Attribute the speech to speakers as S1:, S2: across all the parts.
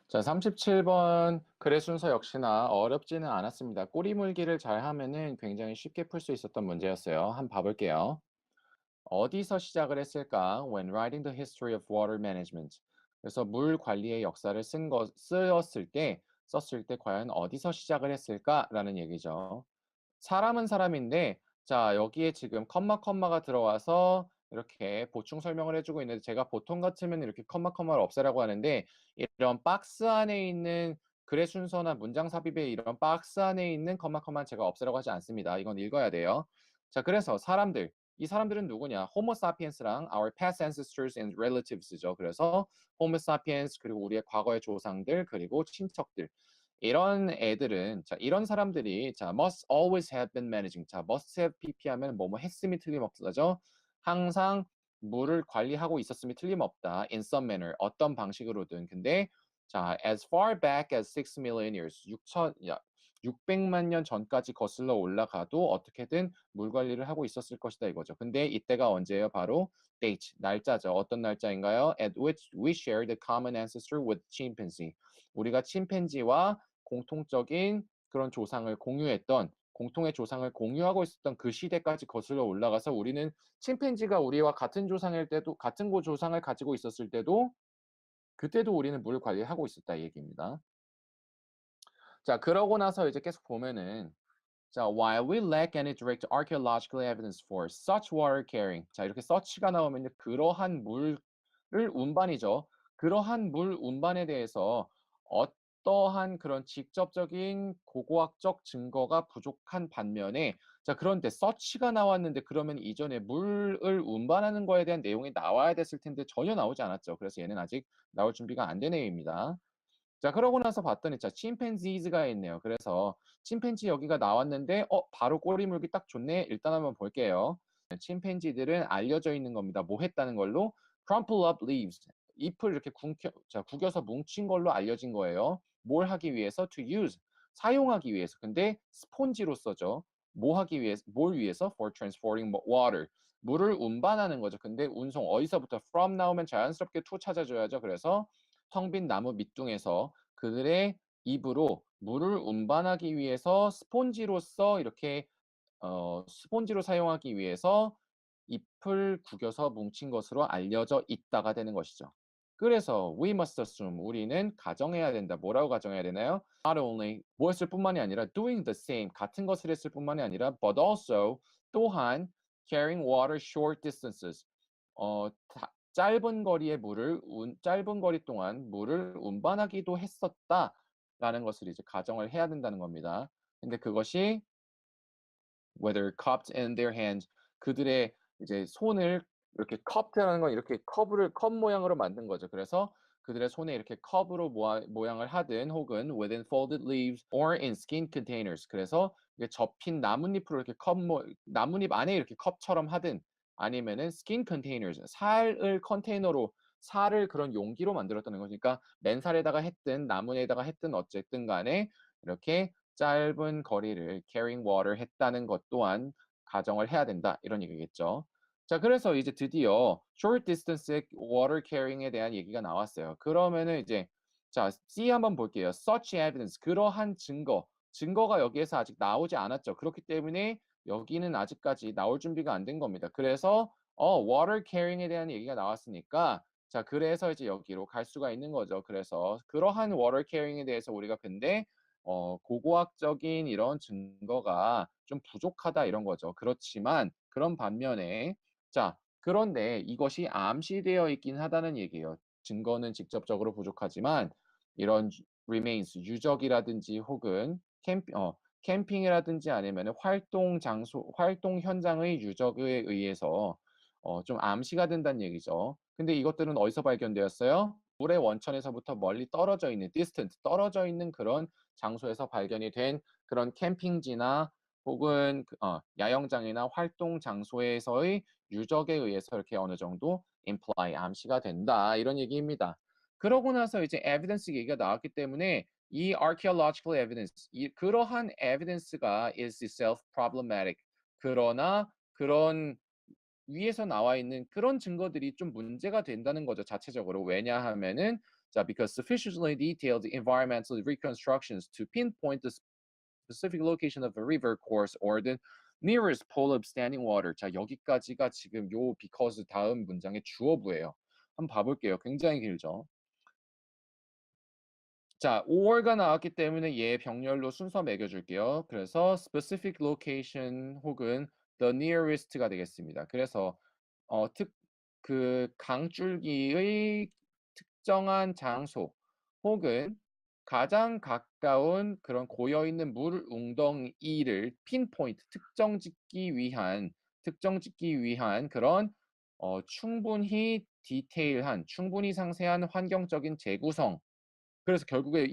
S1: 자, 37번 글의 순서 역시나 어렵지는 않았습니다. 꼬리 물기를 잘 하면은 굉장히 쉽게 풀 수 있었던 문제였어요. 한번 봐볼게요. 어디서 시작을 했을까? When writing the history of water management. 그래서 물 관리의 역사를 썼을 때 과연 어디서 시작을 했을까라는 얘기죠. 사람은 사람인데, 자, 여기에 지금 컴마가 들어와서 이렇게 보충 설명을 해주고 있는데, 제가 보통 같으면 이렇게 컴마를 없애라고 하는데, 이런 박스 안에 있는 글의 순서나 문장 삽입의 이런 박스 안에 있는 컴마는 제가 없애라고 하지 않습니다. 이건 읽어야 돼요. 자, 그래서 이 사람들은 누구냐? 호모 사피엔스랑 our past ancestors and relatives죠. 그래서 호모 사피엔스 그리고 우리의 과거의 조상들 그리고 친척들. 이런 애들은 자 이런 사람들이 자 must always have been managing 자 must have pp하면 뭐뭐 했음이 틀림없다죠. 항상 물을 관리하고 있었음이 틀림없다. in some manner 어떤 방식으로든. 근데 자 as far back as 6 million years 600만 년 전까지 거슬러 올라가도 어떻게든 물 관리를 하고 있었을 것이다 이거죠. 근데 이때가 언제예요? 바로 date 날짜죠. 어떤 날짜인가요? At which we share the common ancestor with chimpanzee. 우리가 침팬지와 공통적인 그런 조상을 공유했던 공통의 조상을 공유하고 있었던 그 시대까지 거슬러 올라가서 우리는 침팬지가 우리와 같은 조상일 때도 같은 조상을 가지고 있었을 때도 그때도 우리는 물을 관리하고 있었다 이 얘기입니다. 자, 그러고 나서 이제 계속 보면은 자, while we lack any direct archaeological evidence for such water carrying. 자, 이렇게 such가 나오면요. 그러한 물을 운반이죠. 그러한 물 운반에 대해서 어떠한 그런 직접적인 고고학적 증거가 부족한 반면에 자, 그런데 such가 나왔는데 그러면 이전에 물을 운반하는 거에 대한 내용이 나와야 됐을 텐데 전혀 나오지 않았죠. 그래서 얘는 아직 나올 준비가 안 된 애입니다. 자, 그러고 나서 봤더니 자, chimpanzees가 있네요. 그래서 침팬지 여기가 나왔는데 바로 꼬리 물기 딱 좋네. 일단 한번 볼게요. 침팬지들은 알려져 있는 겁니다. 뭐 했다는 걸로? crumple up leaves. 잎을 이렇게 구겨서 뭉친 걸로 알려진 거예요. 뭘 하기 위해서? to use. 사용하기 위해서. 근데 스폰지로서죠. 뭘 위해서? for transporting water. 물을 운반하는 거죠. 근데 운송 어디서부터 from 나오면 자연스럽게 to 찾아줘야죠. 그래서 텅 빈 나무 밑둥에서 그들의 입으로 물을 운반하기 위해서 스폰지로서 이렇게 스폰지로 사용하기 위해서 잎을 구겨서 뭉친 것으로 알려져 있다가 되는 것이죠. 그래서 we must assume 우리는 가정해야 된다. 뭐라고 가정해야 되나요? Not only 뭐 했을 뿐만이 아니라 doing the same 같은 것을 했을 뿐만이 아니라 but also 또한 carrying water short distances 짧은 거리 동안 물을 운반하기도 했었다라는 것을 이제 가정을 해야 된다는 겁니다. 근데 그것이 whether cupped in their hands 그들의 이제 손을 이렇게 cupped라는 건 이렇게 컵 모양으로 만든 거죠. 그래서 그들의 손에 이렇게 컵으로 모양을 하든 혹은 within folded leaves or in skin containers 그래서 이게 접힌 나뭇잎으로 이렇게 나뭇잎 안에 이렇게 컵처럼 하든 아니면은 skin containers 살을 그런 용기로 만들었다는 거니까 맨살에다가 했든 나무에다가 했든 어쨌든 간에 이렇게 짧은 거리를 carrying water 했다는 것 또한 가정을 해야 된다. 이런 얘기겠죠. 자, 그래서 이제 드디어 short distance water carrying에 대한 얘기가 나왔어요. 그러면은 이제 자, C 한번 볼게요. such evidence 그러한 증거가 여기에서 아직 나오지 않았죠. 그렇기 때문에 여기는 아직까지 나올 준비가 안 된 겁니다. 그래서 water carrying에 대한 얘기가 나왔으니까 자, 그래서 이제 여기로 갈 수가 있는 거죠. 그래서 그러한 water carrying에 대해서 우리가 근데 고고학적인 이런 증거가 좀 부족하다 이런 거죠. 그렇지만 그런 반면에 자, 그런데 이것이 암시되어 있긴 하다는 얘기예요. 증거는 직접적으로 부족하지만 이런 remains 유적이라든지 혹은 캠핑이라든지 아니면 활동 현장의 유적에 의해서 좀 암시가 된다는 얘기죠. 근데 이것들은 어디서 발견되었어요? 물의 원천에서부터 멀리 떨어져 있는 distant 떨어져 있는 그런 장소에서 발견이 된 그런 캠핑지나 혹은 야영장이나 활동 장소에서의 유적에 의해서 이렇게 어느 정도 imply 암시가 된다 이런 얘기입니다. 그러고 나서 이제 evidence 얘기가 나왔기 때문에 이 archaeological evidence 그러한 evidence가 is itself problematic 그러나 그런 위에서 나와 있는 그런 증거들이 좀 문제가 된다는 거죠 자체적으로 왜냐하면은 자, because sufficiently detailed environmental reconstructions to pinpoint the specific location of a river course or the nearest pool of standing water. 자, 여기까지가 지금 요 because 다음 문장의 주어부예요. 한번 봐볼게요. 굉장히 길죠. 자, or가 나왔기 때문에 얘 병렬로 순서 매겨줄게요. 그래서 specific location 혹은 the nearest가 되겠습니다. 그래서 그 강줄기의 특정한 장소 혹은 가장 가까운 그런 고여 있는 물 웅덩이를 pinpoint 특정 짓기 위한 그런 충분히 디테일한, 충분히 상세한 환경적인 재구성. 그래서 결국에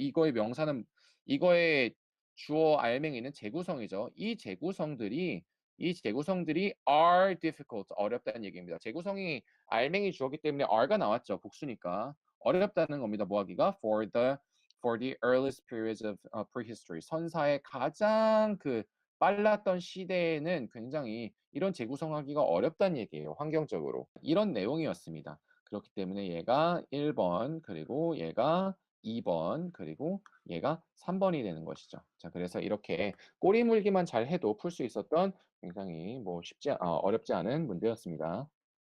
S1: 이거의 주어 알맹이는 재구성이죠. 이 재구성들이 are difficult, 어렵다는 얘기입니다. 재구성이 알맹이 주어기 때문에 are가 나왔죠. 복수니까. 어렵다는 겁니다. 뭐 하기가? For the earliest periods of prehistory. 선사의 가장 그 빨랐던 시대에는 굉장히 이런 재구성하기가 어렵다는 얘기예요. 환경적으로. 이런 내용이었습니다. 그렇기 때문에 얘가 1번, 그리고 얘가 2번, 그리고 얘가 3번이 되는 것이죠. 자, 그래서 이렇게 꼬리 물기만 잘 해도 풀 수 있었던 굉장히 어렵지 않은 문제였습니다.